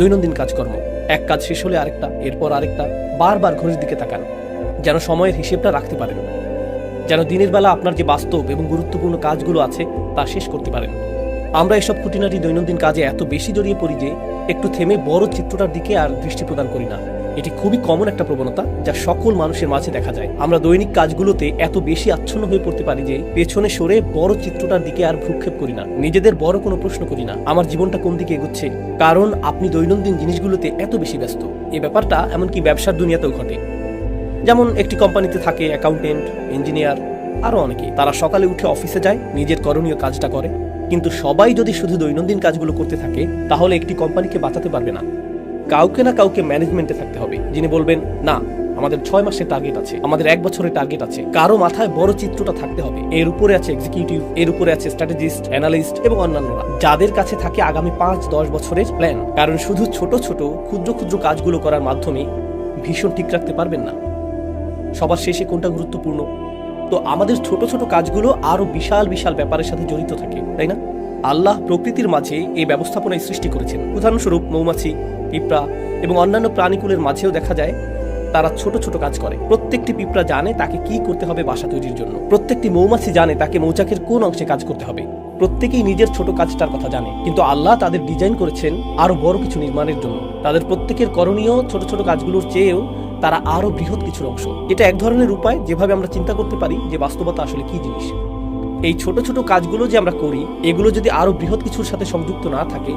দৈনন্দিন কাজকর্ম, এক কাজ শেষ হলে আরেকটা, এরপর আরেকটা, বারবার ঘড়ির দিকে তাকান যেন সময়ের হিসেবটা রাখতে পারেন, যেন দিনের বেলা আপনার যে বাস্তব এবং গুরুত্বপূর্ণ কাজগুলো আছে তা শেষ করতে পারেন। আমরা এসব খুঁটিনাটি দৈনন্দিন কাজে এত বেশি জড়িয়ে পড়ি যে একটু থেমে বড় চিত্রটার দিকে আর দৃষ্টি প্রদান করি না। এটি খুবই কমন একটা প্রবণতা যা সকল মানুষের মাঝে দেখা যায়। আমরা দৈনিক কাজগুলোতে এত বেশি আচ্ছন্ন হয়ে পড়তে পারি যে পেছনে সরে বড় চিত্রটার দিকে আর ভ্রুক্ষেপ করি না, নিজেদের বড় কোনো প্রশ্ন করি না আমার জীবনটা কোন দিকে এগোচ্ছে, কারণ আপনি দৈনন্দিন জিনিসগুলোতে এত বেশি ব্যস্ত। এই ব্যাপারটা এমনকি ব্যবসার দুনিয়াতেও ঘটে। যেমন একটি কোম্পানিতে থাকে অ্যাকাউন্টেন্ট, ইঞ্জিনিয়ার, আরও অনেকে। তারা সকালে উঠে অফিসে যায়, নিজের করণীয় কাজটা করে, কিন্তু সবাই যদি শুধু দৈনন্দিন কাজগুলো করতে থাকে তাহলে একটি কোম্পানিকে বাঁচাতে পারবে না। কাউকে না কাউকে ম্যানেজমেন্টে থাকতে হবে যিনি বলবেন, না আমাদের 6 মাসের টার্গেট আছে, আমাদের 1 বছরের টার্গেট আছে। কারো মাথায় বড় চিত্রটা থাকতে হবে। এর উপরে আছে এক্সিকিউটিভ, এর উপরে আছে স্ট্র্যাটেজিস্ট, অ্যানালিস্ট এবং অন্যান্যরা, যাদের কাছে থাকে আগামী 5-10 বছরের প্ল্যান। কারণ শুধু ছোট ছোট ক্ষুদ্র ক্ষুদ্র কাজগুলো করার মাধ্যমে ভীষণ ঠিক রাখতে পারবেন না সবার শেষে কোনটা গুরুত্বপূর্ণ। তো আমাদের ছোট ছোট কাজগুলো আরো বিশাল বিশাল ব্যাপারের সাথে জড়িত থাকে, তাই না? আল্লাহ প্রকৃতির মাঝে এই ব্যবস্থাপনায় সৃষ্টি করেছেন। উদাহরণস্বরূপ মৌমাছি, পিঁপড়া এবং অন্যান্য প্রাণীকুলের মাঝেও দেখা যায় তারা ছোট ছোট কাজ করে। প্রত্যেকটি পিঁপড়া জানে তাকে কি করতে হবে বাসা তৈরির জন্য, প্রত্যেকটি মৌমাছি জানে তাকে মৌচাকের কোন অংশে কাজ করতে হবে। প্রত্যেকেই নিজের ছোট কাজটার কথা জানে, কিন্তু আল্লাহ তাদের ডিজাইন করেছেন আরো বড় কিছু নির্মাণের জন্য। তাদের প্রত্যেকের করণীয় ছোট ছোট কাজগুলোর চেয়েও তারা আরো বৃহৎ কিছুর অংশ। এটা এক ধরনের উপায় যেভাবে আমরা চিন্তা করতে পারি যে বাস্তবতা আসলে কি জিনিস। এই ছোট ছোট কাজগুলো যে আমরা করি, এগুলো যদি আরো বৃহৎ কিছুর সাথে সংযুক্ত না থাকে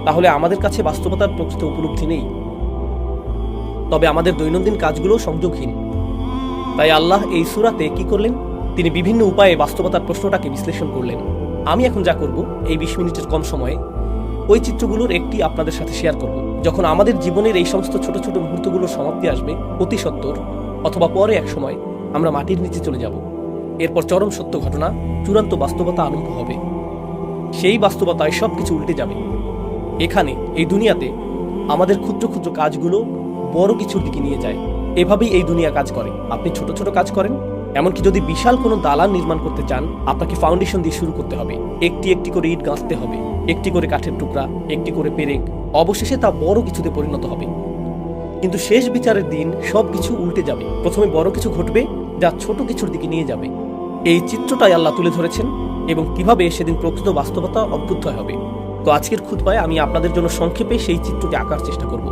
তাহলে আমাদের কাছে বাস্তবতার প্রকৃত উপলব্ধি নেই। তবে আমাদের দৈনন্দিন কাজগুলো সংযোগহীন। তাই আল্লাহ এই সূরাতে কি করলেন? তিনি বিভিন্ন উপায়ে বাস্তবতার প্রশ্নটাকে বিশ্লেষণ করলেন। আমি এখন যা করব এই 20 মিনিটের কম সময়ে ওই চিত্রগুলোর একটি আপনাদের সাথে শেয়ার করব। যখন আমাদের জীবনের এই সমস্ত ছোট ছোট মুহূর্তগুলোর সমাপ্তি আসবে অতি সত্বর, অথবা পরে এক সময় আমরা মাটির নিচে চলে যাব, এরপর চরম সত্য ঘটনা, চূড়ান্ত বাস্তবতা আরম্ভ হবে। সেই বাস্তবতায় সবকিছু উল্টে যাবে। এখানে এই দুনিয়াতে আমাদের ক্ষুদ্র ক্ষুদ্র কাজগুলো বড় কিছুর দিকে নিয়ে যায়। এভাবেই এই দুনিয়া কাজ করে। আপনি ছোট ছোট কাজ করেন, এমনকি যদি বিশাল কোনো দালান নির্মাণ করতে চান আপনাকে ফাউন্ডেশন দিয়ে শুরু করতে হবে। একটি একটি করে ইট গাঁথতে হবে, একটি করে কাঠের টুকরা, একটি করে পেরেক, অবশেষে তা বড় কিছুতে পরিণত হবে। কিন্তু শেষ বিচারের দিন সবকিছু উল্টে যাবে। প্রথমে বড় কিছু ঘটবে যা ছোট কিছুর দিকে নিয়ে যাবে। এই চিত্রটাই আল্লাহ তুলে ধরেছেন এবং কিভাবে সেদিন প্রকৃত বাস্তবতা অভ্যুদয় হবে। তো আজকের খুতবায় আমি আপনাদের জন্য সংক্ষেপে সেই চিত্রটি আঁকার চেষ্টা করব।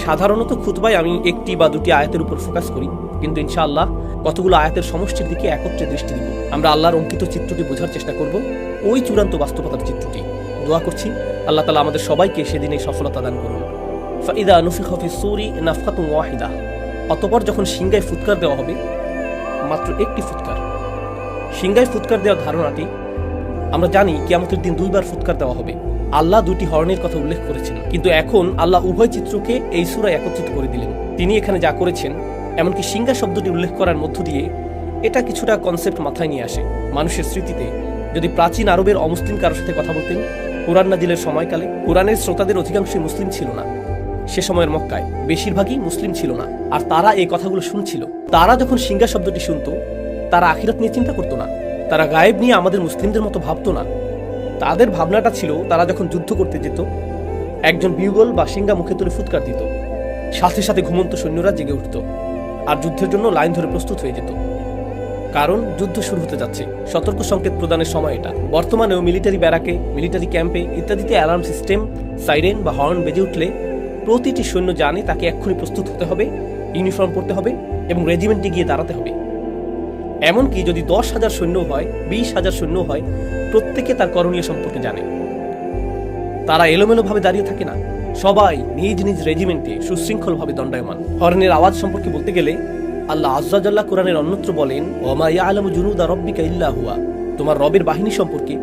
সাধারণত খুতবায় আমি একটি বা দুটি আয়াতের উপর ফোকাস করি, কিন্তু ইনশাআল্লাহ কতগুলো আয়াতের সমষ্টির দিকে একত্রে দৃষ্টি দিব। আমরা আল্লাহর অঙ্কিত চিত্রটি বোঝার চেষ্টা করব, ওই চূড়ান্ত বাস্তবতার চিত্রটি। দোয়া করছি আল্লাহ তাআলা আমাদের সবাইকে সেদিন এই সফলতা দান করুন। ফাইদা নুফিখা ফিস সূরি নাফখাতুন ওয়াহিদা, অতঃপর যখন সিংগায় ফুৎকার দেওয়া হবে, মাত্র একটি ফুৎকার। সিংগায় ফুৎকার দেওয়ার ধারণাটি আমরা জানি কিয়ামতের দিন 2 বার ফুৎকার দেওয়া হবে। আল্লাহ 2টি হর্নের কথা উল্লেখ করেছেন, কিন্তু এখন আল্লাহ উভয় চিত্রকে এই সূরায় একত্রিত করে দিলেন। তিনি এখানে যা করেছেন, এমনকি সিংগা শব্দটি উল্লেখ করার মধ্য দিয়ে এটা কিছুটা কনসেপ্ট মাথায় নিয়ে আসে। মানুষের স্মৃতিতে যদি প্রাচীন আরবের অমুসলিম কারোর সাথে কথা বলতেন, কোরআন নাজিলের সময়কালে কোরআনের শ্রোতাদের অধিকাংশই মুসলিম ছিল না। সে সময়ের মক্কায় বেশিরভাগই মুসলিম ছিল না, আর তারা এই কথাগুলো শুনছিল। তারা যখন সিংগা শব্দটি শুনতো, তারা আখিরাত নিয়ে চিন্তা করতো না, তারা গায়েব নিয়ে আমাদের মুসলিমদের মতো ভাবতো না। তাদের ভাবনাটা ছিল তারা যখন যুদ্ধ করতে যেত, একজন বিউগল বা সিংগা মুখে তুলে ফুৎকার দিত, সাথে সাথে ঘুমন্ত সৈন্যরা জেগে উঠত আর যুদ্ধের জন্য লাইন ধরে প্রস্তুত হয়ে যেত। কারণ যুদ্ধ শুরু হতে যাচ্ছে, সতর্ক সংকেত প্রদানের সময় এটা। বর্তমানেও মিলিটারি ব্যারাকে, মিলিটারি ক্যাম্পে ইত্যাদিতে অ্যালার্ম সিস্টেম, সাইরেন বা হর্ন বেজে উঠলে প্রতিটি সৈন্য জানে তাকে এক্ষুনি প্রস্তুত হতে হবে, ইউনিফর্ম পরতে হবে এবং রেজিমেন্টে গিয়ে দাঁড়াতে হবে। এমনকি যদি 10,000 সৈন্য হয়, 20,000 সৈন্য হয়, প্রত্যেকে তার করণীয় সম্পর্কে জানে। তারা এলোমেলোভাবে দাঁড়িয়ে থাকে না, সবাই নিজ নিজ রেজিমেন্টে সুশৃঙ্খলভাবে দণ্ডায়মান। হর্নের আওয়াজ সম্পর্কে বলতে গেলে আল্লাহ আযযা জাল্লা কোরআনের অন্যত্র বলেন, ওয়া ইয়ালামু জুনুদা রাব্বিকা ইল্লা হুয়া, তোমার রবের বাহিনী সম্পর্কে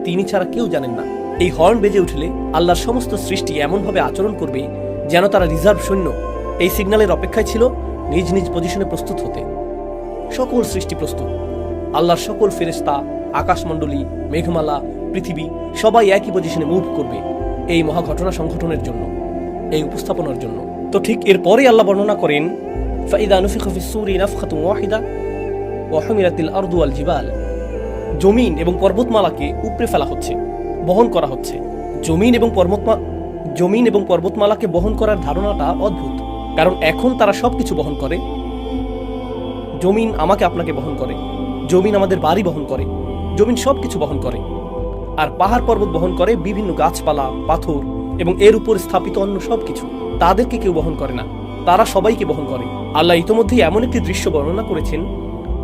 তিনি ছাড়া কেউ জানেন না। এই হর্ন বেজে উঠলে আল্লাহর সমস্ত সৃষ্টি এমনভাবে আচরণ করবে যেন তারা রিজার্ভ সৈন্য। এই সিগন্যালের অপেক্ষায় ছিল নিজ নিজ পজিশনে প্রস্তুত হতে। সকল সৃষ্টি প্রস্তুত, আল্লাহর সকল ফেরেশতা, আকাশমণ্ডলী, মেঘমালা, পৃথিবী সবাই একই পজিশনে মুভ করবে এই মহা ঘটনা সংঘটনের জন্য, এই উপস্থাপনার জন্য। তো ঠিক এরপরে আল্লাহ বর্ণনা করেন, ফাইদা নুফিখা ফিস সূরি নাফখাতুন ওয়াহিদা ওয়া হুমিলাতিল আরদু ওয়াল জিবাল, জমিন এবং পর্বতমালাকে উপড়ে ফেলা হচ্ছে, বহন করা হচ্ছে। জমিন এবং পর্বতমালাকে বহন করার ধারণাটা অদ্ভুত, কারণ এখন তারা সবকিছু বহন করে। জমিন আমাকে আপনাকে বহন করে, জমিন আমাদের বাড়ি বহন করে, জমিন সবকিছু বহন করে। আর পাহাড় পর্বত বহন করে বিভিন্ন গাছপালা, পাথর এবং এর উপর স্থাপিত অন্য সবকিছু। তাদেরকে কেউ বহন করে না, তারা সবাইকে বহন করে। আল্লাহ ইতোমধ্যেই এমন একটি দৃশ্য বর্ণনা করেছেন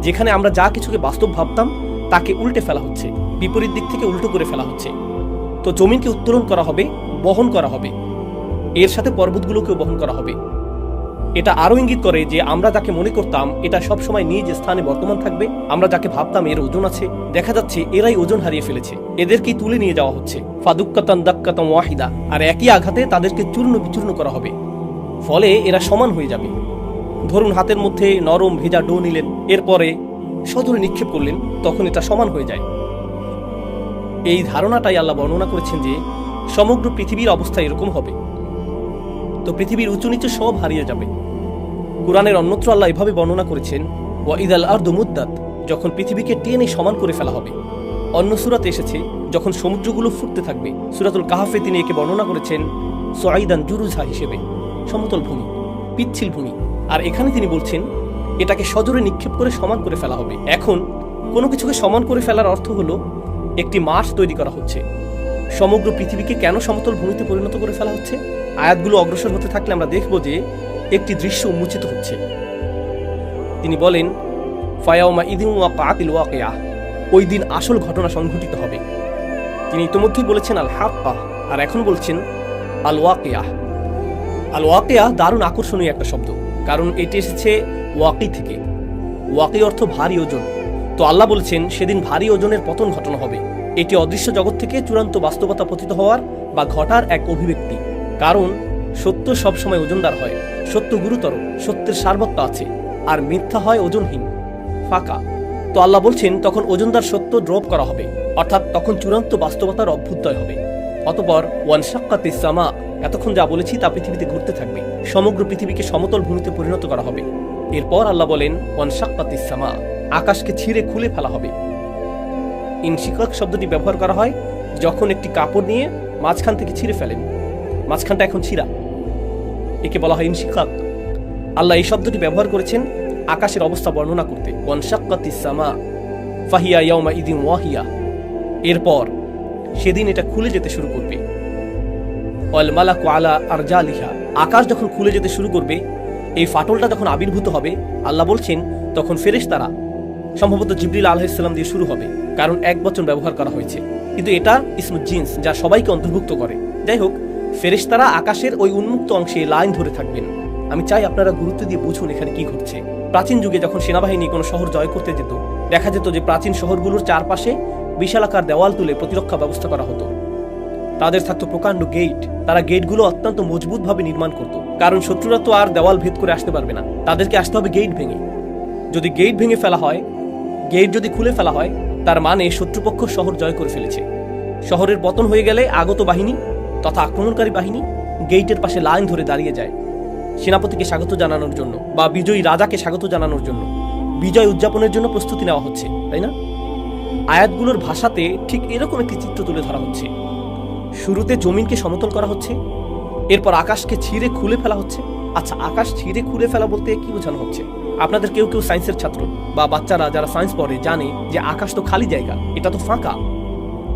যেখানে আমরা যা কিছুকে বাস্তব ভাবতাম তাকে উল্টে ফেলা হচ্ছে, বিপরীত দিক থেকে উল্টো করে ফেলা হচ্ছে। তো জমিনকে উত্তোলন করা হবে, বহন করা হবে, এর সাথে পর্বতগুলোকেও বহন করা হবে। এটা আরো ইঙ্গিত করে যে আমরা যাকে মনে করতাম এটা সব সময় নিজ স্থানে বর্তমান থাকবে, আমরা যাকে ভাবতাম এর ওজন আছে, দেখা যাচ্ছে এরাই ওজন হারিয়ে ফেলেছে, এদেরকেই তুলে নিয়ে যাওয়া হচ্ছে। ফাদুক্কাতান দাক্কাতাম ওয়াহিদা, আর একই আঘাতে তাদেরকে চূর্ণ বিচূর্ণ করা হবে, ফলে এরা সমান হয়ে যাবে। ধরুন হাতের মধ্যে নরম ভেজা ডো নিলেন, এরপরে সজোরে নিক্ষেপ করলেন, তখন এটা সমান হয়ে যায়। এই ধারণাটাই আল্লাহ বর্ণনা করেছেন যে সমগ্র পৃথিবীর অবস্থা এরকম হবে। তো পৃথিবীর উঁচু নিচু সব হারিয়ে যাবে। কুরআনের অন্যত্র আল্লাহ এভাবে বর্ণনা করেছেন, ওয়াইদাল আরদু মুদ্দাত, যখন পৃথিবীকে টেনে সমান করে ফেলা হবে। অন্য সূরাতে এসেছে যখন সমুদ্রগুলো ফুটতে থাকবে। সূরাতুল কাহাফে তিনি একে বর্ণনা করেছেন সুআইদান জুরুজা হিসেবে, সমতল ভূমি, পিচ্ছিল ভূমি। আর এখানে তিনি বলছেন এটাকে সজোরে নিক্ষেপ করে সমান করে ফেলা হবে। এখন কোনো কিছুকে সমান করে ফেলার অর্থ হলো একটি মাঠ তৈরি করা হচ্ছে। সমগ্র পৃথিবীকে কেন সমতল ভূমিতে পরিণত করে ফেলা হচ্ছে? আয়াতগুলো অগ্রসর হতে থাকলে আমরা দেখব যে একটি দৃশ্য উন্মোচিত হচ্ছে। তিনি বলেন, ফায়াউমা ইদিন ওয়াকাতিল ওয়াকিয়া, ওই দিন আসল ঘটনা সংঘটিত হবে। তিনি ইতিমধ্যেই বলেছেন আল হাক্কা, আর এখন বলছেন আল ওয়াকিয়া। আল ওয়াকিয়া দারুণ আকর্ষণীয় একটা শব্দ, কারণ এটি এসেছে ওয়াকি থেকে। ওয়াকি অর্থ ভারী ওজন। তো আল্লাহ বলছেন সেদিন ভারী ওজনের পতন ঘটনা হবে। এটি অদৃশ্য জগৎ থেকে চূড়ান্ত বাস্তবতা পতিত হওয়ার বা ঘটার এক অভিব্যক্তি। কারণ সত্য সবসময় ওজনদার হয়, সত্য গুরুতর, সত্যের সার্বত্য আছে, আর মিথ্যা হয় ওজনহীন, ফাঁকা। তো আল্লাহ বলছেন তখন ওজনদার সত্য ড্রপ করা হবে, অর্থাৎ তখন চূড়ান্ত বাস্তবতার অভ্যুদয় হবে। অতঃপর ওয়ানশাক্কাতিস সামা, এতক্ষণ যা বলেছি তা পৃথিবীতে ঘটতে থাকবে। সমগ্র পৃথিবীকে সমতল ভূমিতে পরিণত করা হবে। এরপর আল্লাহ বলেন ওয়ানশাক্কাতিস সামা, আকাশকে ছিঁড়ে খুলে ফেলা হবে। ইনশিকাক শব্দটি ব্যবহার করা হয় যখন একটি কাপড় নিয়ে মাঝখান থেকে ছিঁড়ে ফেলেন, মাঝখানটা এখন ছিঁড়া, একে বলা হয় ইনশিকাক। আল্লাহ এই শব্দটি ব্যবহার করেছেন আকাশের অবস্থা বর্ণনা করতে। ওয়ানশাক্কাতিস সামা ফাহিয়া ইয়াউমা ইদিন ওয়াহিয়া, এরপর সেদিন এটা খুলে যেতে শুরু করবে। ওয়াল মালাকু আলা আরজালিহা, আকাশ যখন খুলে যেতে শুরু করবে, এই ফাটলটা যখন আবির্ভূত হবে, আল্লাহ বলছেন তখন ফেরেশতারা, সম্ভবত জিবরিল আলাইহিস সালাম দিয়ে শুরু হবে, কারণ এক বচন ব্যবহার করা হয়েছে, কিন্তু এটা ইসমুল জিন্স, যা সবাইকে অন্তর্ভুক্ত করে। যাই হোক, ফেরেশতারা আকাশের ওই উন্মুক্ত অংশে লাইন ধরে থাকবেন। আমি চাই আপনারা গুরুত্ব দিয়ে বুঝুন এখানে কি ঘটছে। প্রাচীন যুগে যখন সেনাবাহিনী কোনো শহর জয় করতে যেত, দেখা যেত যে প্রাচীন শহরগুলোর চারপাশে বিশালাকার দেওয়াল তুলে প্রতিরক্ষা ব্যবস্থা করা হতো। তাদের থাকতো প্রকাণ্ড গেট, তারা গেটগুলো অত্যন্ত মজবুতভাবে নির্মাণ করত, কারণ শত্রুরা তো আর দেওয়াল ভেদ করে আসতে পারবে না, তাদেরকে আসতে হবে গেট ভেঙে। যদি গেট ভেঙে ফেলা হয়, গেট যদি খুলে ফেলা হয়, তার মানে শত্রুপক্ষ শহর জয় করে ফেলেছে। শহরের পতন হয়ে গেলে আগত বাহিনী তথা আক্রমণকারী বাহিনী গেটের পাশে লাইন ধরে দাঁড়িয়ে যায় সেনাপতিকে স্বাগত জানানোর জন্য, বা বিজয়ী রাজাকে স্বাগত জানানোর জন্য, বিজয় উদযাপনের জন্য প্রস্তুতি নেওয়া হচ্ছে, তাই না? আয়াতগুলোর ভাষাতে ঠিক এরকম একটি চিত্র তুলে ধরা হচ্ছে। শুরুতে জমিনকে সমতল করা হচ্ছে, এরপর আকাশকে ছিঁড়ে খুলে ফেলা হচ্ছে। আচ্ছা, আকাশ ছিঁড়ে খুলে ফেলা বলতে কি বোঝানো হচ্ছে? আপনাদের কেউ কেউ সায়েন্সের ছাত্র বা বাচ্চারা যারা সায়েন্স পড়ে জানে যে আকাশ তো খালি জায়গা, এটা তো ফাঁকা।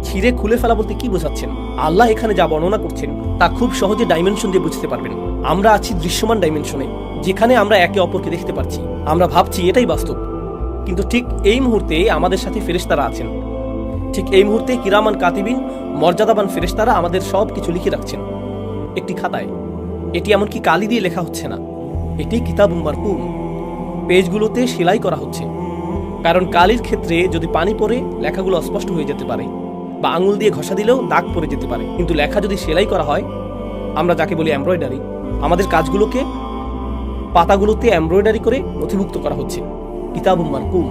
ছিঁড়ে খুলে ফেলা বলতে কি বোঝাচ্ছেন? আল্লাহ এখানে যা বর্ণনা করছেন তা খুব সহজে ডাইমেনশন দিয়ে বুঝতে পারবেন। আমরা আছি দৃশ্যমান ডাইমেনশনে, যেখানে আমরা একে অপরকে দেখতে পাচ্ছি, আমরা ভাবছি এটাই বাস্তব, কিন্তু ঠিক এই মুহূর্তে আমাদের সাথে ফেরেশতারা আছেন। ঠিক এই মুহূর্তে কিরামান কাতিবিন, মর্যাদাবান ফেরেশতারা আমাদের সব কিছু লিখে রাখছেন একটি খাতায়। এটি এমনকি কালি দিয়ে লেখা হচ্ছে না, এটি কিতাবুম মারকুম, পেজগুলোতে সেলাই করা হচ্ছে। কারণ কালির ক্ষেত্রে যদি পানি পড়ে লেখাগুলো অস্পষ্ট হয়ে যেতে পারে, বা আঙুল দিয়ে ঘষা দিলেও দাগ পড়ে যেতে পারে। কিন্তু লেখা যদি সেলাই করা হয়, আমরা যাকে বলি এমব্রয়ডারি, আমাদের কাজগুলোকে পাতাগুলোতে এমব্রয়ডারি করে নথিভুক্ত করা হচ্ছে, কিতাবুম মারকুম।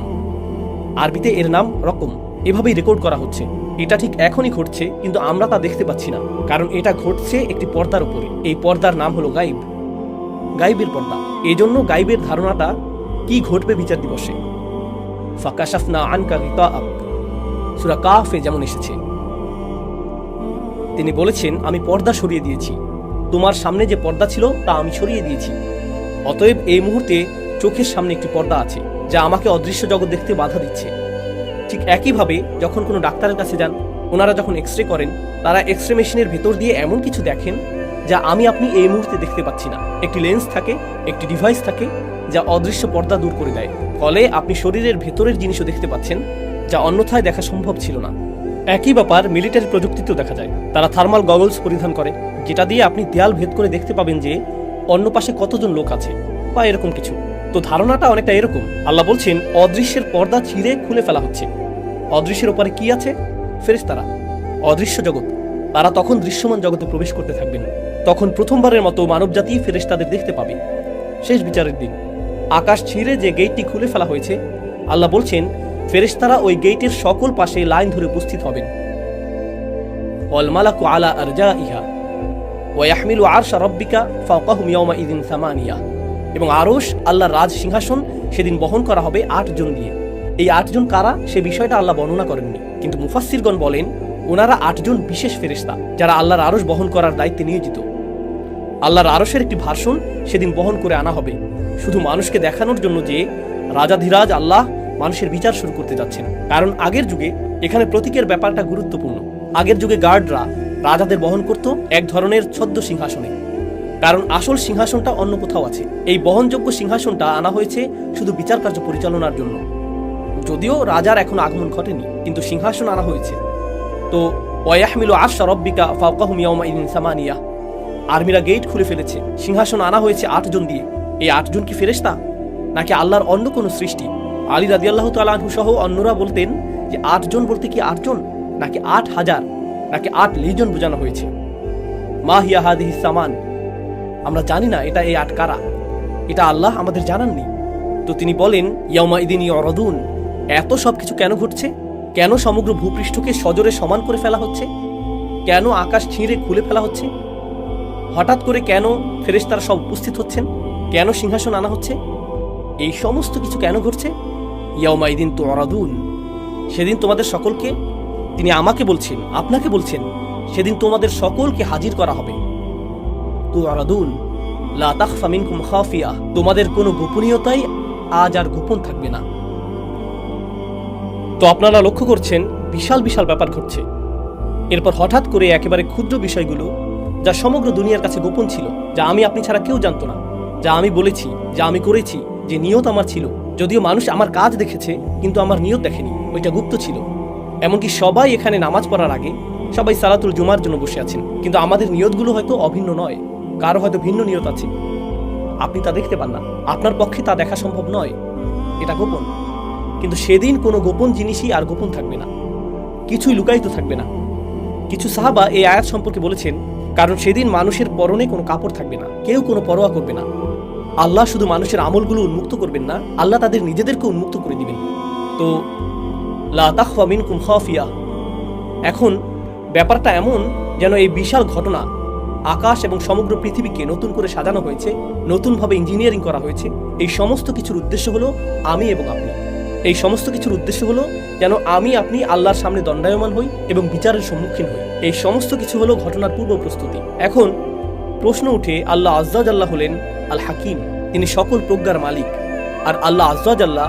আরবিতে এর নাম রকম। এভাবেই রেকর্ড করা হচ্ছে। এটা ঠিক এখনই ঘটছে, কিন্তু আমরা তা দেখতে পাচ্ছি না, কারণ এটা ঘটছে একটি পর্দার উপরে। এই পর্দার নাম হলো গাইব, গাইবের পর্দা। এই জন্য গাইবের ধারণাটা কি ঘটবে বিচার দিবসে। ফাকাশাফনা আনকা গিতাআক, সূরা কাফে যেমন এসেছে। তিনি বলেছেন আমি পর্দা সরিয়ে দিয়েছি, তোমার সামনে যে পর্দা ছিল তা আমি সরিয়ে দিয়েছি। অতএব এই মুহূর্তে চোখের সামনে একটি পর্দা আছে যা আমাকে অদৃশ্য জগৎ দেখতে বাধা দিচ্ছে। ঠিক একইভাবে যখন কোনো ডাক্তারের কাছে যান, ওনারা যখন এক্সরে করেন, তারা এক্সরে মেশিনের ভেতর দিয়ে এমন কিছু দেখেন যা আমি আপনি এই মুহূর্তে দেখতে পাচ্ছি না। একটি লেন্স থাকে, একটি ডিভাইস থাকে যা অদৃশ্য পর্দা দূর করে দেয়। ফলে আপনি শরীরের ভেতরের জিনিসও দেখতে পাচ্ছেন যা অন্যথায় দেখা সম্ভব ছিল না। একই ব্যাপার মিলিটারি প্রযুক্তিতেও দেখা যায়। তারা থার্মাল গগলস পরিধান করে, যেটা দিয়ে আপনি দেয়াল ভেদ করে দেখতে পাবেন যে অন্য পাশে কতজন লোক আছে বা এরকম কিছু। তো ধারণাটা অনেকটা এরকম। আল্লাহ বলছেন অদৃশ্যের পর্দা ছিঁড়ে খুলে ফেলা হচ্ছে। অদৃশ্যের উপরে কি আছে? ফেরেশতারা, অদৃশ্য জগৎ। তারা তখন দৃশ্যমান জগতে প্রবেশ করতে থাকবেন। তখন প্রথমবারের মতো মানবজাতি ফেরেশতাদের দেখতে পাবে। শেষ বিচারের দিন আকাশ ছিঁড়ে যে গেটটি খুলে ফেলা হয়েছে, আল্লাহ বলছেন ফেরেশতারা ওই গেটের সকল পাশে লাইন ধরে উপস্থিত হবেন। ওয়াল মালাকু আলা আরজাইহা ওয়া ইয়াহমিলু আরশা রাব্বিকা ফাওকাহুম ইয়াওমাইযিন সামানিয়া। এবং আরশ, আল্লাহর রাজ সিংহাসন, সেদিন বহন করা হবে 8 জন দিয়ে। এই 8 জন কারা সে বিষয়টা আল্লাহ বর্ণনা করেননি, কিন্তু মুফাসসিরগণ বলেন ওনারা 8 জন বিশেষ ফেরেশতা যারা আল্লাহর আরশ বহন করার দায়িত্বে নিয়োজিত। আল্লাহর আরশের একটি ভার্সন সেদিন বহন করে আনা হবে, শুধু মানুষকে দেখানোর জন্য যে রাজাধিরাজ আল্লাহ মানুষের বিচার শুরু করতে যাচ্ছেন। কারণ আগের যুগে এখানে প্রতীকের ব্যাপারটা গুরুত্বপূর্ণ। আগের যুগে গার্ডরা রাজাদের বহন করত এক ধরনের ছদ্ম সিংহাসনে, কারণ আসল সিংহাসনটা অন্য কোথাও আছে। এই বহনযোগ্য সিংহাসনটা আনা হয়েছে শুধু বিচার কার্য পরিচালনার জন্য। যদিও রাজার এখন আগমন ঘটেনি, কিন্তু সিংহাসন আনা হয়েছে। তো ওয়াহমিলু আরশা রাব্বিকা ফাওকাহুম ইয়াওমাইযিন সামানিয়া, আর্মিরা গেট খুলে ফেলেছে, সিংহাসন আনা হয়েছে 8 জন দিয়ে। এই 8 জন কি ফেরেশতা নাকি আল্লাহর অন্য কোনো সৃষ্টি? আলী রাদিয়াল্লাহু তাআলা আনহু সহ অন্যরা বলতেন যে 8 জন বলতে কি 8 জন নাকি 8000 নাকি 8 লিজন বোঝানো হয়েছে। মা হিয়া হাদিহিস সামান, আমরা জানি না এটা এই 8 কারা, এটা আল্লাহ আমাদের জানাননি। তো তিনি বলেন ইয়াউমাইযিন ইউরাদুন, এত সবকিছু কেন ঘটছে? কেন সমগ্র ভূপৃষ্ঠকে সজোরে সমান করে ফেলা হচ্ছে? কেন আকাশ ছিঁড়ে খুলে ফেলা হচ্ছে? হঠাৎ করে কেন ফেরেশতারা সব উপস্থিত হচ্ছেন? কেন সিংহাসন আনা হচ্ছে? এই সমস্ত কিছু কেন ঘটছে? ইয়াউমাইদিন তুরাদুন, সেদিন তোমাদের সকলকে, তিনি আমাকে বলছেন, আপনাকে বলছেন, সেদিন তোমাদের সকলকে হাজির করা হবে। তুরাদুন লা তাখফা মিনকুম খাফিয়া, তোমাদের কোনো গোপনীয়তাই আজ আর গোপন থাকবে না। তো আপনারা লক্ষ্য করছেন বিশাল বিশাল ব্যাপার ঘটছে। এরপর হঠাৎ করে একেবারে ক্ষুদ্র বিষয়গুলো যা সমগ্র দুনিয়ার কাছে গোপন ছিল, যা আমি আপনি ছাড়া কেউ জানতো না, যা আমি বলেছি, যা আমি করেছি, যে নিয়ত আমার ছিল, যদিও মানুষ আমার কাজ দেখেছে কিন্তু আমার নিয়ত দেখেনি, ওইটা গুপ্ত ছিল। এমনকি সবাই এখানে নামাজ পড়ার আগে সবাই সালাতুল জুমার জন্য বসে আছেন, কিন্তু আমাদের নিয়তগুলো হয়তো অভিন্ন নয়, কারো হয়তো ভিন্ন নিয়ত আছে। আপনি তা দেখতে পান না, আপনার পক্ষে তা দেখা সম্ভব নয়, এটা গোপন। কিন্তু সেদিন কোনো গোপন জিনিসই আর গোপন থাকবে না, কিছুই লুকায়িত থাকবে না। কিছু সাহাবা এই আয়াত সম্পর্কে বলেছেন, কারণ সেদিন মানুষের পরনে কোনো কাপড় থাকবে না, কেউ কোনো পরোয়া করবে না। আল্লাহ শুধু মানুষের আমলগুলো উন্মুক্ত করবেন না, আল্লাহ তাদের নিজেদেরকে উন্মুক্ত করে দিবেন। তো লা তাখফা মিনকুম খাফিয়া, এখন ব্যাপারটা এমন যেন এই বিশাল ঘটনা, আকাশ এবং সমগ্র পৃথিবীকে নতুন করে সাজানো হয়েছে, নতুনভাবে ইঞ্জিনিয়ারিং করা হয়েছে। এই সমস্ত কিছুর উদ্দেশ্য হলো আমি এবং আপনি। এই সমস্ত কিছুর উদ্দেশ্য হলো যেন আমি আপনি আল্লাহর সামনে দণ্ডায়মান হই এবং বিচারের সম্মুখীন হই। এই সমস্ত কিছু হলো ঘটনার পূর্ব প্রস্তুতি। এখন প্রশ্ন উঠে, আল্লাহ আজ্জা ওয়া জাল্লা হলেন আল হাকিম, তিনি সকল প্রজ্ঞার মালিক। আর আল্লাহ আজ্জা ওয়া জাল্লা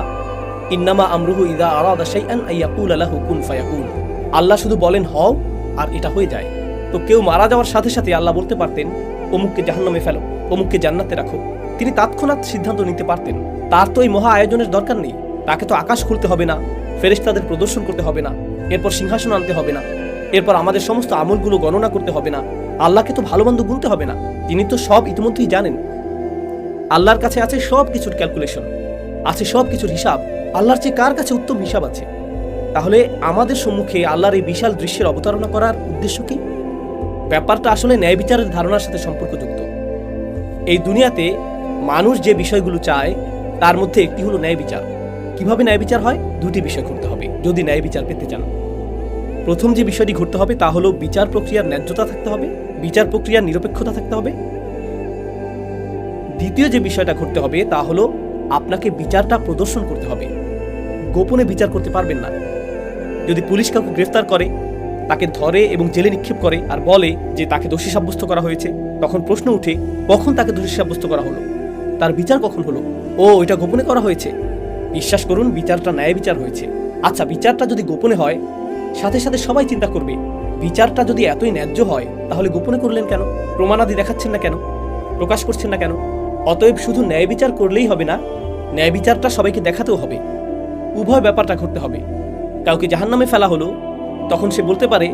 ইন্নামা আমরুহু ইযা আরাদা শাইআন আইয়াকুলা লাহু কুন ফায়াকুন, আল্লাহ শুধু বলেন হও আর এটা হয়ে যায়। তো কেউ মারা যাওয়ার সাথে সাথে আল্লাহ বলতে পারতেন অমুককে জাহান্নামে ফেলো, অমুককে জান্নাতে রাখো, তিনি তৎক্ষণাৎ সিদ্ধান্ত নিতে পারতেন। তার তো এই মহা আয়োজনের দরকার নেই। তাকে তো আকাশ খুলতে হবে না, ফেরেশতাদের প্রদর্শন করতে হবে না, এরপর সিংহাসন আনতে হবে না, এরপর আমাদের সমস্ত আমলগুলো গণনা করতে হবে না, আল্লাহকে তো ভালো মন্দ গুনতে হবে না, তিনি তো সব ইতিমধ্যেই জানেন। আল্লাহর কাছে আছে সব কিছুর ক্যালকুলেশন, আছে সব কিছুর হিসাব। আল্লাহর চেয়ে কার কাছে উত্তম হিসাব আছে? তাহলে আমাদের সম্মুখে আল্লাহর এই বিশাল দৃশ্যের অবতারণা করার উদ্দেশ্য কি? ব্যাপারটা আসলে ন্যায় বিচারের ধারণার সাথে সম্পর্কযুক্ত। এই দুনিয়াতে মানুষ যে বিষয়গুলো চায় তার মধ্যে একটি হলো ন্যায় বিচার। কিভাবে ন্যায় বিচার হয়? দুটি বিষয় করতে হবে যদি ন্যায় বিচার পেতে চান। প্রথম যে বিষয়টি ঘটতে হবে তা হলো বিচার প্রক্রিয়ার ন্যায্যতা থাকতে হবে, বিচার প্রক্রিয়ার নিরপেক্ষতা থাকতে হবে। দ্বিতীয় যে বিষয়টা ঘটতে হবে তা হলো আপনাকে বিচারটা প্রদর্শন করতে হবে। গোপনে বিচার করতে পারবেন না। যদি পুলিশ কাউকে গ্রেফতার করে তাকে ধরে এবং জেলে নিক্ষেপ করে আর বলে যে তাকে দোষী সাব্যস্ত করা হয়েছে, তখন প্রশ্ন উঠে কখন তাকে দোষী সাব্যস্ত করা হলো, তার বিচার কখন হলো? ও, এটা গোপনে করা হয়েছে। বিশ্বাস করুন, বিচারটা ন্যায় বিচার হয়েছে। আচ্ছা, বিচারটা যদি গোপনে হয়, সাথে সাথে সবাই চিন্তা করবে বিচারটা যদি এতই ন্যায্য হয় তাহলে গোপনে করলেন কেন? প্রমাণাদি দেখাচ্ছেন না কেন? প্রকাশ করছেন না কেন? অতএব শুধু ন্যায় বিচার করলেই হবে না, ন্যায় বিচারটা সবাইকে দেখাতেও হবে। উভয় ব্যাপারটা ঘটতে হবে। কাউকে জাহান্নামে ফেলা হলো, তখন সে বলতে পারে,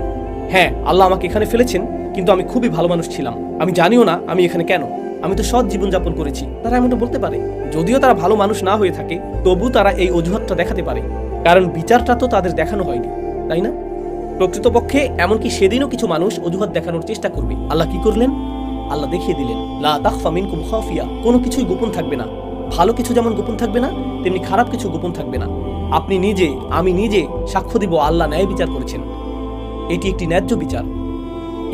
হ্যাঁ আল্লাহ আমাকে এখানে ফেলেছেন, কিন্তু আমি খুবই ভালো মানুষ ছিলাম, আমি জানিও না আমি এখানে কেন, আমি তো সৎ জীবনযাপন করেছি। তারা এমনটা বলতে পারে। যদিও তারা ভালো মানুষ না হয়ে থাকে, তবু তারা এই অজুহাতটা দেখাতে পারে, কারণ বিচারটা তো তাদের দেখানো হয়নি, তাই না? প্রকৃতপক্ষে এমনকি সেদিনও কিছু মানুষ অজুহাত দেখানোর চেষ্টা করবে। আল্লাহ কি করলেন? আল্লাহ দেখিয়ে দিলেন, লা তাখফা মিনকুম খাফিয়া, কোনো কিছুই গোপন থাকবে না। ভালো কিছু যেমন গোপন থাকবে না, তেমনি খারাপ কিছু গোপন থাকবে না। আপনি নিজে, আমি নিজে সাক্ষ্য দিব আল্লাহ ন্যায় বিচার করেছেন। এটি একটি ন্যায্য বিচার।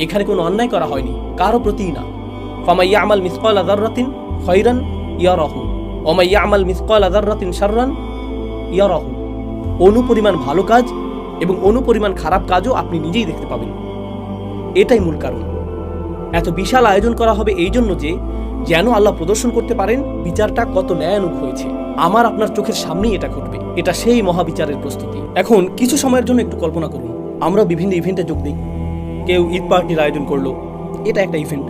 এখানে কোনো অন্যায় করা হয়নি, কারো প্রতিই না। ফামান ইয়ামাল মিসকালা যাররাতিন খায়রান ইয়ারাহু ওয়া মান ইয়ামাল মিসকালা যাররাতিন শাররান ইয়ারাহু। অনুপরিমাণ ভালো কাজ এবং অনুপরিমাণ খারাপ কাজও আপনি নিজেই দেখতে পাবেন। এটাই মূল কারণ। এত বিশাল আয়োজন করা হবে এই জন্য যে যেন আল্লাহ প্রদর্শন করতে পারেন বিচারটা কত ন্যায়ানুগ হয়েছে। আমার আপনার চোখের সামনেই এটা ঘটবে। এটা সেই মহাবিচারের প্রস্তুতি। এখন কিছু সময়ের জন্য একটু কল্পনা করুন, আমরা বিভিন্ন ইভেন্টে যোগ দিই। কেউ ঈদ পার্টির আয়োজন করলো, এটা একটা ইভেন্ট।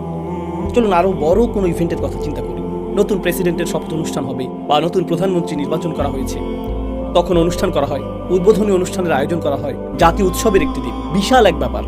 চলুন আরও বড় কোনো ইভেন্টের কথা চিন্তা করি। নতুন প্রেসিডেন্টের শপথ অনুষ্ঠান হবে বা নতুন প্রধানমন্ত্রী নির্বাচন করা হয়েছে, তখন অনুষ্ঠান করা হয়, উদ্বোধনী অনুষ্ঠানের আয়োজন করা হয়, জাতীয় উৎসবের একটি দিন। বিশাল এক ব্যাপার।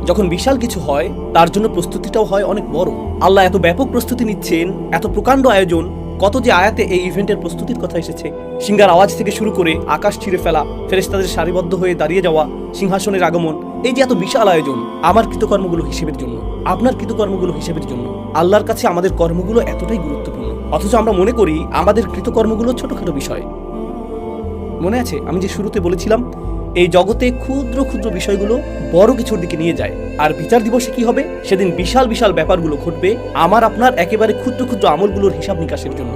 যখন বিশাল কিছু হয় তার জন্য প্রস্তুতিটাও হয় অনেক বড়। আল্লাহ এত ব্যাপক প্রস্তুতি নিচ্ছেন, এত প্রকাণ্ড আয়োজন। কত যে আয়াতে এই ইভেন্টের প্রস্তুতির কথা এসেছে। সিংহার আওয়াজ থেকে শুরু করে আকাশ ছিঁড়ে ফেলা, ফেরেশতাদের সারিবদ্ধ হয়ে দাঁড়িয়ে যাওয়া, সিংহাসনের আগমন, এই যে এত বিশাল আয়োজন, আমার কৃতকর্মগুলো হিসেবের জন্য, আপনার কৃতকর্মগুলো হিসেবের জন্য। আল্লাহর কাছে আমাদের কর্মগুলো এতটাই গুরুত্বপূর্ণ, অথচ আমরা মনে করি আমাদের কৃতকর্মগুলো ছোটখাটো বিষয়। মনে আছে আমি যে শুরুতে বলেছিলাম, এই জগতে ক্ষুদ্র ক্ষুদ্র বিষয়গুলো বড় কিছুর দিকে নিয়ে যায়। আর বিচার দিবসে কি হবে? সেদিন বিশাল বিশাল ব্যাপারগুলো ঘটবে আমার আপনার একেবারে ক্ষুদ্র ক্ষুদ্র আমলগুলোর হিসাব নিকাশের জন্য।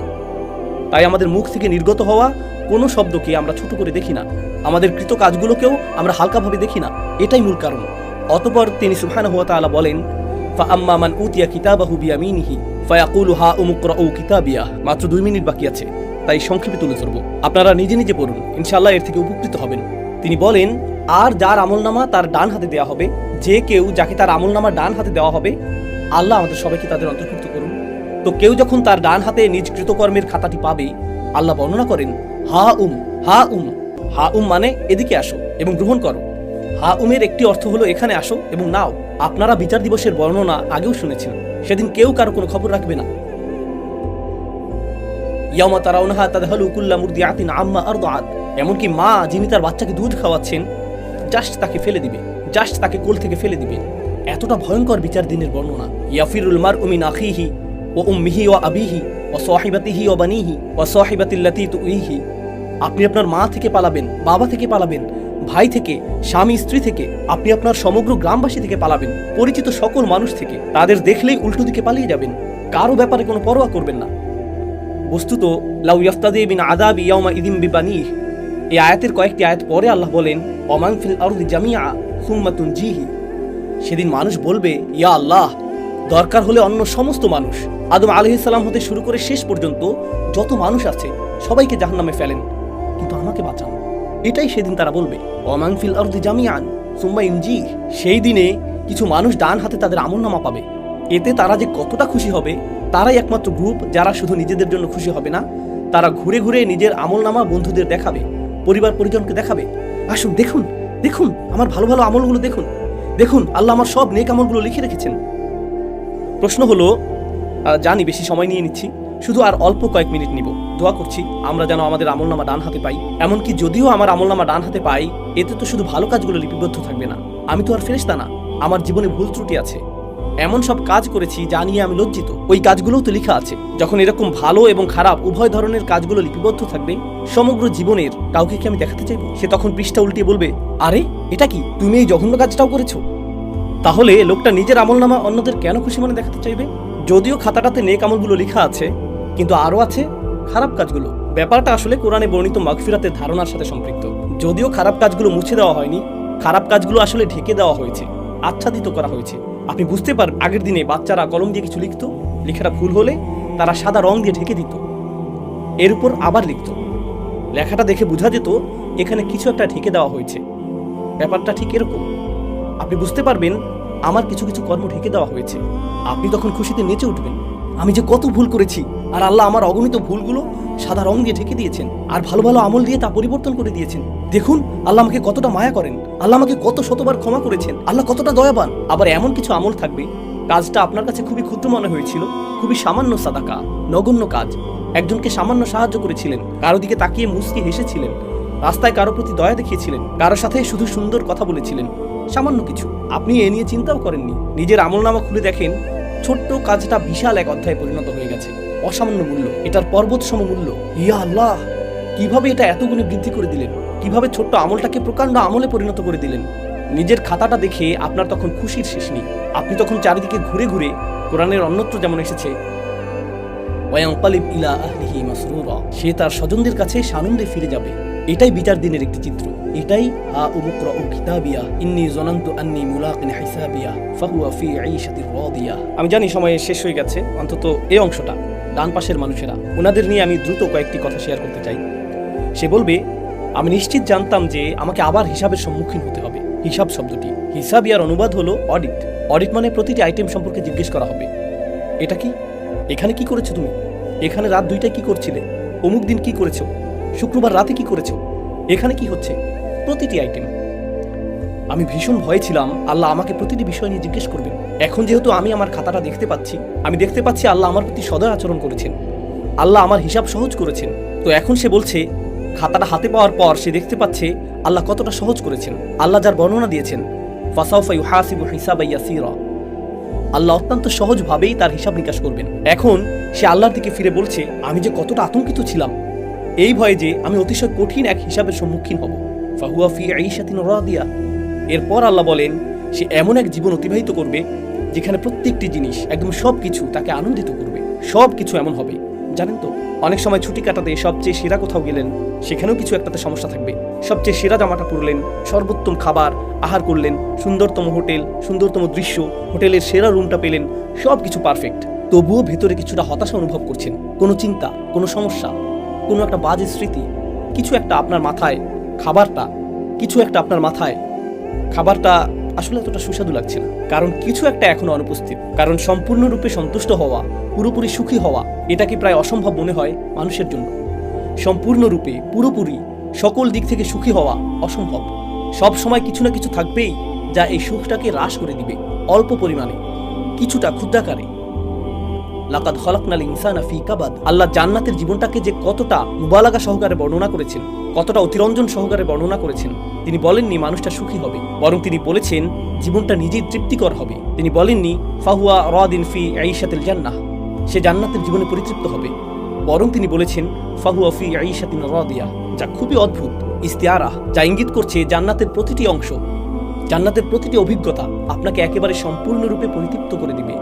তাই আমাদের মুখ থেকে নির্গত হওয়া কোনো শব্দকে আমরা ছোট করে দেখি না, আমাদের কৃত কাজগুলোকেও আমরা হালকাভাবে দেখি না। এটাই মূল কারণ। অতঃপর তিনি সুবহানাহু ওয়া তাআলা বলেন, ফাআম্মা মান উতিয়া কিতাবাহু বিয়ামিনিহি ফায়াকুলু হাউম ইকরাউ কিতাবিয়া। মাত্র 2 মিনিট বাকি আছে, তাই সংক্ষেপে তুলে ধরব। আপনারা নিজে নিজে পড়ুন, ইনশাআল্লাহ এর থেকে উপকৃত হবেন। তিনি বলেন, আর যার আমলনামা তার ডান হাতে দেওয়া হবে, যে কেউ যাকে তার আমলনামা ডান হাতে দেওয়া হবে, আল্লাহ আমাদের সবাইকে তাদের অন্তর্ভুক্ত করুন। তো কেউ যখন তার ডান হাতে নিজ কৃতকর্মের খাতাটি পাবে, আল্লাহ বর্ণনা করেন, হা উম হা উম। হা উম মানে এদিকে আসো এবং গ্রহণ করো। হা উমের একটি অর্থ হলো এখানে আসো এবং নাও। আপনারা বিচার দিবসের বর্ণনা আগেও শুনেছেন। সেদিন কেউ কারো কোনো খবর রাখবে না। ইয়াওমা তারাউনাহা তাদহালু কুল্লু মুরদিআতিন আম্মা আরদাআত। এমনকি মা যিনি তার বাচ্চাকে দুধ খাওয়াচ্ছেন, জাস্ট তাকে ফেলে দিবে, জাস্ট তাকে কোল থেকে ফেলে দিবে। এতটা ভয়ঙ্কর বিচার দিনের বর্ণনা। ইয়াফিরুল মারউ মিন আখিহি ওয়া উম্মিহি ওয়া আবিহি ওয়া সাহিবাতিহি ওয়া বানিহি ওয়া সাহিবাতিল্লাতী তুইহি। আপনি আপনার মা থেকে পালাবেন, বাবা থেকে পালাবেন, ভাই থেকে, স্বামী স্ত্রী থেকে, আপনি আপনার সমগ্র গ্রামবাসী থেকে পালাবেন, পরিচিত সকল মানুষ থেকে। তাদের দেখলেই উল্টো দিকে পালিয়ে যাবেন, কারো ব্যাপারে কোনো পরোয়া করবেন না। বস্তুত লাউ ইয়াফতাদি মিন আযাবি ইয়াওমা ইযিম বিবানিহি। এই আয়াতের কয়েকটি আয়াত পরে আল্লাহ বলেন, ওমান ফিল আরদি জামিআ সুম্মা তুনজিহি। সেদিন মানুষ বলবে, ইয়া আল্লাহ, দরকার হলে অন্য সমস্ত মানুষ, আদম আলাইহিস সালাম হতে শুরু করে শেষ পর্যন্ত যত মানুষ আছে সবাইকে জাহান্নামে ফেলেন, কিন্তু আমাকে বাঁচান। এটাই সেদিন তারা বলবে, ওমান ফিল আরদি জামিআন সুম্মা ইনজিহি। সেই দিনে কিছু মানুষ ডান হাতে তাদের আমলনামা পাবে। এতে তারা যে কতটা খুশি হবে, তারাই একমাত্র গ্রুপ যারা শুধু নিজেদের জন্য খুশি হবে না, তারা ঘুরে ঘুরে নিজের আমলনামা বন্ধুদের দেখাবে, পরিবার পরিজনকে দেখাবে। আসুন দেখুন, দেখুন আমার ভালো ভালো আমলগুলো দেখুন, দেখুন আল্লাহ আমার সব নেক আমলগুলো লিখে রেখেছেন। প্রশ্ন হলো, জানি বেশি সময় নিয়ে নিচ্ছি, শুধু আর অল্প কয়েক মিনিট নিব। দোয়া করছি আমরা যেন আমাদের আমলনামা ডান হাতে পাই। এমনকি যদিও আমার আমলনামা ডান হাতে পাই, এতে তো শুধু ভালো কাজগুলো লিপিবদ্ধ থাকবে না। আমি তো আর ফেরেশতা না, আমার জীবনে ভুল ত্রুটি আছে, এমন সব কাজ করেছি যা নিয়ে আমি লজ্জিত, ওই কাজগুলোও তো লেখা আছে। যখন এরকম ভালো এবং খারাপ উভয় ধরনের কাজগুলো লিপিবদ্ধ থাকবে, সমগ্র জীবনের কাউকে কি আমি দেখাতে চাইবো? সে তখন পৃষ্ঠা উল্টিয়ে বলবে, আরে এটা কি, তুমি এই জঘন্য কাজটাও করেছো? তাহলে লোকটা নিজের আমলনামা অন্যদের কেন খুশি মনে দেখাতে চাইবে? যদিও খাতাটাতে নেক আমলগুলো লেখা আছে, কিন্তু আরো আছে খারাপ কাজগুলো। ব্যাপারটা আসলে কোরআনে বর্ণিত মাগফিরাতের ধারণার সাথে সম্পৃক্ত। যদিও খারাপ কাজগুলো মুছে দেওয়া হয়নি, খারাপ কাজগুলো আসলে ঢেকে দেওয়া হয়েছে, আচ্ছাদিত করা হয়েছে। আপনি বুঝতে পারেন, আগের দিনে বাচ্চারা কলম দিয়ে কিছু লিখতো, লেখাটা ভুল হলে তারা সাদা রং দিয়ে ঢেকে দিত, এর উপর আবার লিখত। লেখাটা দেখে বোঝা যেত এখানে কিছু একটা ঢেকে দেওয়া হয়েছে। ব্যাপারটা ঠিক এরকম। আপনি বুঝতে পারবেন আমার কিছু কিছু কর্ম ঢেকে দেওয়া হয়েছে। আপনি তখন খুশিতে নেচে উঠবেন, আমি যে কত ভুল করেছি, আর আল্লাহ আমার অগণিত ভুলগুলো সাদা রং দিয়ে ঢেকে দিয়েছেন, আর ভালো ভালো আমল দিয়ে তা পরিবর্তন করে দিয়েছেন। দেখুন আল্লাহ আমাকে কতটা মায়া করেন, আল্লাহ আমাকে কত শতবার ক্ষমা করেছেন, আল্লাহ কতটা দয়াবান। আবার এমন কিছু আমল থাকবে, কাজটা আপনার কাছে খুবই ক্ষুদ্র মনে হয়েছিল, খুবই সামান্য সাদাকা, নগণ্য কাজ। একজনকে সামান্য সাহায্য করেছিলেন, কারো দিকে তাকিয়ে মুচকি হেসেছিলেন, রাস্তায় কারো প্রতি দয়া দেখিয়েছিলেন, কারোর সাথে শুধু সুন্দর কথা বলেছিলেন, সামান্য কিছু। আপনি এ নিয়ে চিন্তাও করেননি। নিজের আমলনামা খুলে দেখেন ছোট্ট কাজটা বিশাল এক অধ্যায়ে পরিণত হয়ে গেছে। অসামান্য মূল্য, এটার পর্বত সম মূল্য। ইয়া আল্লাহ, কিভাবে এটা এত গুণে বৃদ্ধি করে দিলেন, কিভাবে ছোট্ট আমলটাকে প্রকাণ্ড আমলে পরিণত করে দিলেন। নিজের খাতাটা দেখে আপনার তখন খুশির শেষ নেই। আপনি তখন চারিদিকে ঘুরে ঘুরে, কোরআনের অন্যত্র যেমন এসেছে, ওয়ায়ানকালিব ইলা আহলিহি মাসরুরা, সে তার স্বজনদের কাছে সানন্দে ফিরে যাবে। এটাই বিচার দিনের একটি চিত্র। এটাই হা উমুকরাউ কিতাবিয়া ইন্নী যানানতু আন্নী মুলাকিন হিসাবিয়া ফাহুয়া ফি আইশাতির রাদিয়া। আমি জানি সময় শেষ হয়ে গেছে, অন্তত এই অংশটা। ডান পাশের মানুষেরা, ওনাদের নিয়ে আমি দ্রুত কয়েকটি কথা শেয়ার করতে চাই। সে বলবে, আমি নিশ্চিত জানতাম যে আমাকে আবার হিসাবের সম্মুখীন হতে হবে। হিসাব শব্দটি, হিসাবিয়ার অনুবাদ হলো অডিট। অডিট মানে প্রতিটি আইটেম সম্পর্কে জিজ্ঞেস করা হবে। এটা কি? এখানে কি করেছো তুমি? এখানে রাত 2টায় কি করছিলে? অমুক দিন কি করেছো? শুক্রবার রাতে কি করেছো? এখানে কি হচ্ছে? প্রতিটি আইটেম। আমি ভীষণ ভয়ে ছিলাম আল্লাহ আমাকে প্রতিটি বিষয় নিয়ে জিজ্ঞেস করবেন। এখন যেহেতু আমি আমার খাতাটা দেখতে পাচ্ছি, আমি দেখতে পাচ্ছি আল্লাহ আমার প্রতি সদয় আচরণ করেছেন, আল্লাহ আমার হিসাব সহজ করেছেন। তো এখন সে বলছে, খাতাটা হাতে পাওয়ার পর সে দেখতে পাচ্ছে আল্লাহ কতটা সহজ করেছেন। আল্লাহ যার বর্ণনা দিয়েছেন, ফাসাউফা ইউহাসিবু হিসাবান ইয়াসীরা, আল্লাহ অত্যন্ত সহজভাবেই তার হিসাব নিকাশ করবেন। এখন সে আল্লাহর দিকে ফিরে বলছে, আমি যে কতটা আতঙ্কিত ছিলাম এই ভয়ে যে আমি অতিশয় কঠিন এক হিসাবের সম্মুখীন হব। ফাহুয়া ফি আইশাতিন রাদিয়া। এরপর আল্লাহ বলেন, সে এমন এক জীবন অতিবাহিত করবে যেখানে প্রত্যেকটি জিনিস, একদম সবকিছু তাকে আনন্দিত করবে। সবকিছু এমন হবে, জানেন তো, অনেক সময় ছুটি কাটাতে সবচেয়ে সেরা কোথাও গেলেন, সেখানেও কিছু একটাতে সমস্যা থাকবে। সবচেয়ে সেরা জামাটা পরলেন, সর্বোত্তম খাবার আহার করলেন, সুন্দরতম হোটেল, সুন্দরতম দৃশ্য, হোটেলের সেরা রুমটা পেলেন, সবকিছু পারফেক্ট। তবুও ভেতরে কিছুটা হতাশা অনুভব করছেন। কোনো চিন্তা, কোনো সমস্যা, কোনো একটা বাজে স্মৃতি, কিছু একটা আপনার মাথায়, খাবারটা আসলে এতটা সুস্বাদু লাগছে না। কারণ কিছু একটা এখনো অনুপস্থিত। কারণ সম্পূর্ণরূপে সন্তুষ্ট হওয়া, পুরোপুরি সুখী হওয়া, এটা কি প্রায় অসম্ভব মনে হয় মানুষের জন্য। সম্পূর্ণরূপে, পুরোপুরি, সকল দিক থেকে সুখী হওয়া অসম্ভব। সব সময় কিছু না কিছু থাকবেই যা এই সুখটাকে হ্রাস করে দিবে, অল্প পরিমাণে, কিছুটা ক্ষুদ্রাকারে। লাকাদ খলাকনাল ইনসানা ফি কাবাদ। আল্লাহ জান্নাতের জীবনটাকে যে কতটা মুবালাগা সহকারে বর্ণনা করেছেন, কতটা অতিরঞ্জন সহকারে বর্ণনা করেছেন। তিনি বলেননি মানুষটা সুখী হবে, বরং তিনি বলেছেন জীবনটা নিজেই তৃপ্তিকর হবে। তিনি বলেননি ফাহুয়া রাদিন ফি আইশাতিল জান্নাহ, সে জান্নাতের জীবনে পরিতৃপ্ত হবে, বরং তিনি বলেছেন ফাহুয়া ফি আইশাতিন রাদিয়া, যা খুবই অদ্ভুত ইস্তিআরা, যা ইঙ্গিত করছে জান্নাতের প্রতিটি অংশ, জান্নাতের প্রতিটি অভিজ্ঞতা আপনাকে একেবারে সম্পূর্ণরূপে পরিতৃপ্ত করে দিবে।